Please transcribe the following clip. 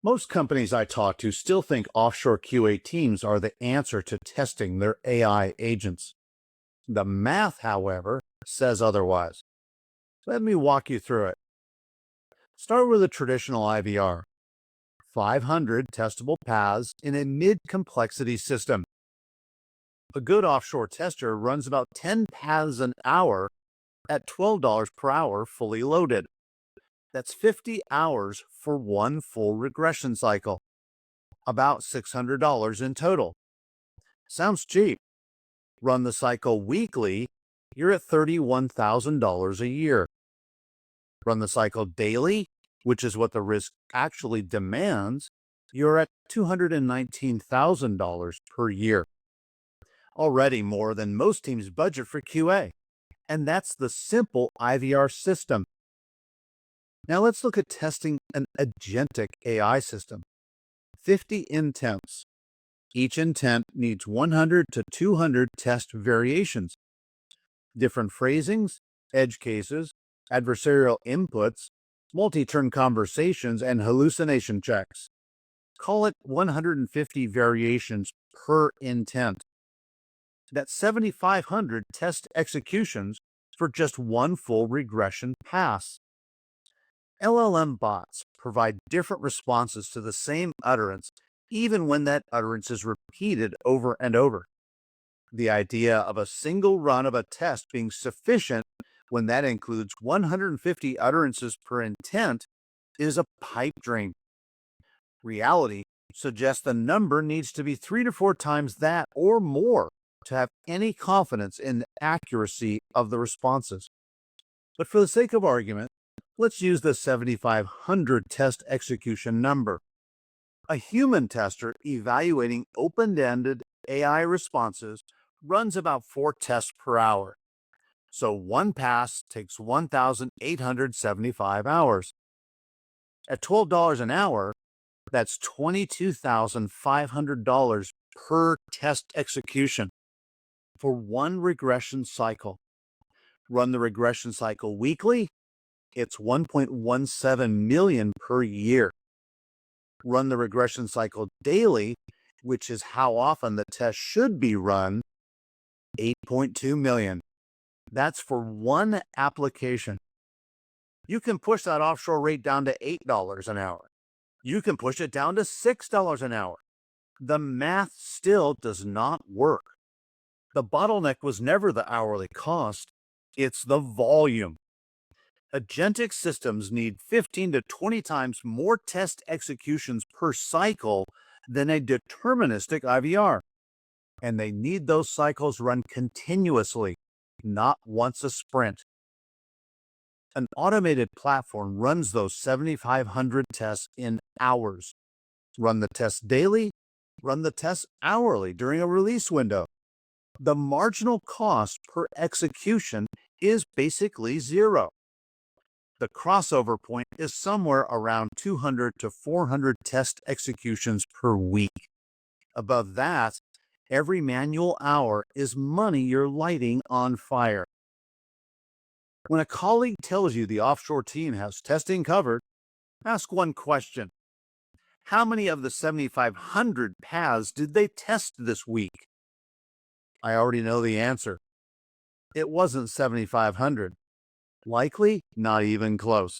Most companies I talk to still think offshore QA teams are the answer to testing their AI agents. The math, however, says otherwise. Let me walk you through it. Start with a traditional IVR, 500 testable paths in a mid-complexity system. A good offshore tester runs about 10 paths an hour at $12 per hour fully loaded. That's 50 hours for one full regression cycle, about $600 in total. Sounds cheap. Run the cycle weekly, you're at $31,000 a year. Run the cycle daily, which is what the risk actually demands, you're at $219,000 per year. Already more than most teams' budget for QA. And that's the simple IVR system. Now let's look at testing an agentic AI system. 50 intents. Each intent needs 100 to 200 test variations. Different phrasings, edge cases, adversarial inputs, multi-turn conversations, and hallucination checks. Call it 150 variations per intent. That's 7,500 test executions for just one full regression pass. LLM bots provide different responses to the same utterance, even when that utterance is repeated over and over. The idea of a single run of a test being sufficient when that includes 150 utterances per intent is a pipe dream. Reality suggests the number needs to be 3 to 4 times that or more to have any confidence in the accuracy of the responses. But for the sake of argument, let's use the 7,500 test execution number. A human tester evaluating open-ended AI responses runs about 4 tests per hour. So one pass takes 1,875 hours. At $12 an hour, that's $22,500 per test execution for one regression cycle. Run the regression cycle weekly, it's $1.17 million per year. Run the regression cycle daily, which is how often the test should be run, $8.2 million. That's for one application. You can push that offshore rate down to $8 an hour. You can push it down to $6 an hour. The math still does not work. The bottleneck was never the hourly cost, it's the volume. Agentic systems need 15 to 20 times more test executions per cycle than a deterministic IVR. And they need those cycles run continuously, not once a sprint. An automated platform runs those 7,500 tests in hours. Run the tests daily, run the tests hourly during a release window. The marginal cost per execution is basically zero. The crossover point is somewhere around 200 to 400 test executions per week. Above that, every manual hour is money you're lighting on fire. When a colleague tells you the offshore team has testing covered, ask one question. How many of the 7,500 paths did they test this week? I already know the answer. It wasn't 7,500. Likely not even close.